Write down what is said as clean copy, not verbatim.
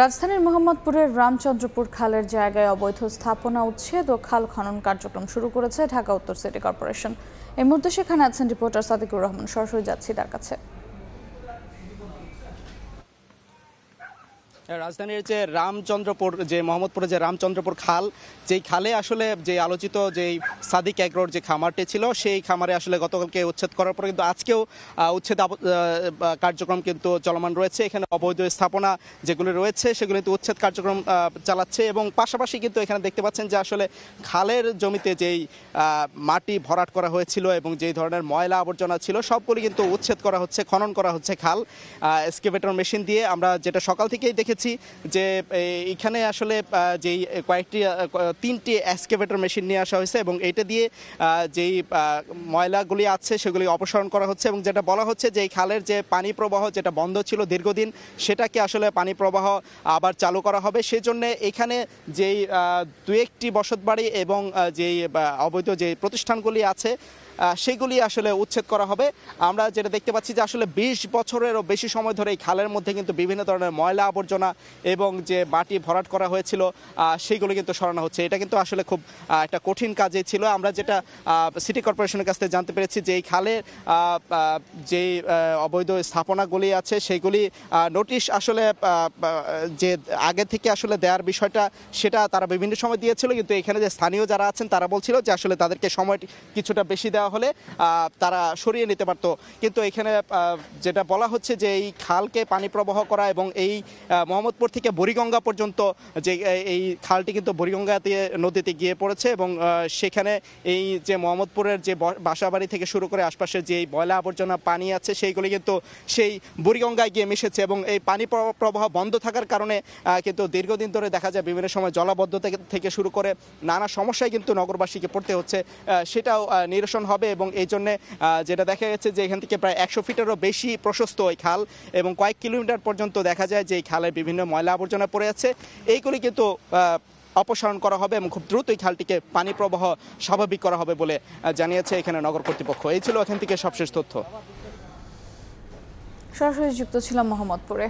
রাজধানীর মোহাম্মদপুরের রামচন্দ্রপুর খালের জায়গায় অবৈধ স্থাপনা উচ্ছেদ ও খাল খনন কার্যক্রম শুরু করেছে ঢাকা উত্তর সিটি কর্পোরেশন। এই মুহূর্তে সেখানে আছেন রিপোর্টার সাদিকুর রহমান। সরাসরি যাচ্ছি তার কাছে। রাজধানীর যে রামচন্দ্রপুর মোহাম্মদপুরে যে রামচন্দ্রপুর খাল, যেই খালে আসলে যে আলোচিত যেই সাদিক এগ্রোর যে খামারটি ছিল, সেই খামারে আসলে গতকালকে উচ্ছেদ করার পর কিন্তু আজকেও উচ্ছেদ কার্যক্রম কিন্তু চলমান রয়েছে। এখানে অবৈধ স্থাপনা যেগুলি রয়েছে সেগুলি কিন্তু উচ্ছেদ কার্যক্রম চালাচ্ছে এবং পাশাপাশি কিন্তু এখানে দেখতে পাচ্ছেন যে আসলে খালের জমিতে যেই মাটি ভরাট করা হয়েছিল এবং যেই ধরনের ময়লা আবর্জনা ছিল সবগুলি কিন্তু উচ্ছেদ করা হচ্ছে, খনন করা হচ্ছে খাল এক্সকেভেটর মেশিন দিয়ে। আমরা যেটা সকাল থেকেই দেখেছি যে এখানে আসলে যেই তিনটি এক্সকেভেটর মেশিন নিয়ে আসা হয়েছে এবং এটা দিয়ে যেই ময়লাগুলি আছে সেগুলি অপসারণ করা হচ্ছে এবং যেটা বলা হচ্ছে যে এই খালের যে পানি প্রবাহ যেটা বন্ধ ছিল দীর্ঘদিন, সেটাকে আসলে পানি প্রবাহ আবার চালু করা হবে। সেজন্য এখানে যেই দু একটি বসতবাড়ি এবং যেই অবৈধ যে প্রতিষ্ঠানগুলি আছে সেগুলি আসলে উচ্ছেদ করা হবে। আমরা যেটা দেখতে পাচ্ছি যে আসলে 20 বছরেরও বেশি সময় ধরে এই খালের মধ্যে কিন্তু বিভিন্ন ধরনের ময়লা আবর্জনা এবং যে মাটি ভরাট করা হয়েছিল সেইগুলো কিন্তু সরানো হচ্ছে। এটা কিন্তু আসলে খুব একটা কঠিন কাজে ছিল। আমরা যেটা সিটি কর্পোরেশনের কাছ থেকে জানতে পেরেছি যে এই খালে যে অবৈধ স্থাপনাগুলি আছে সেগুলি নোটিশ আসলে যে আগে থেকে আসলে দেওয়ার বিষয়টা সেটা তারা বিভিন্ন সময় দিয়েছিল, কিন্তু এখানে যে স্থানীয় যারা আছেন তারা বলছিল যে আসলে তাদেরকে সময় কিছুটা বেশি দেওয়া হলে তারা সরিয়ে নিতে পারতো। কিন্তু এখানে যেটা বলা হচ্ছে যে এই খালকে পানি প্রবাহ করা এবং এই মোহাম্মদপুর থেকে বুড়িগঙ্গা পর্যন্ত যে এই খালটি কিন্তু বুড়িগঙ্গা দিয়ে নদীতে গিয়ে পড়েছে এবং সেখানে এই যে মোহাম্মদপুরের যে বাসাবাড়ি থেকে শুরু করে আশপাশের যে ময়লা আবর্জনা পানি আছে সেইগুলি কিন্তু সেই বুড়িগঙ্গায় গিয়ে মিশেছে এবং এই পানি প্রবাহ বন্ধ থাকার কারণে কিন্তু দীর্ঘদিন ধরে দেখা যায় বিভিন্ন সময় জলাবদ্ধতা থেকে শুরু করে নানা সমস্যায় কিন্তু নগরবাসীকে পড়তে হচ্ছে। সেটাও নিরসন হবে এবং এই জন্য যেটা দেখা গেছে যে এখান থেকে প্রায় 100 ফিটেরও বেশি প্রশস্ত ওই খাল এবং কয়েক কিলোমিটার পর্যন্ত দেখা যায় যে এই খালে বিভিন্ন ময়লা আবর্জনা পড়ে আছে। এইগুলি কিন্তু অপসারণ করা হবে এবং খুব দ্রুত এই খালটিকে পানি প্রবাহ স্বাভাবিক করা হবে বলে জানিয়েছে এখানে নগর কর্তৃপক্ষ। এই ছিল এখান থেকে সবশেষ তথ্য। সরাসরি যুক্ত ছিলাম মোহাম্মদপুরে।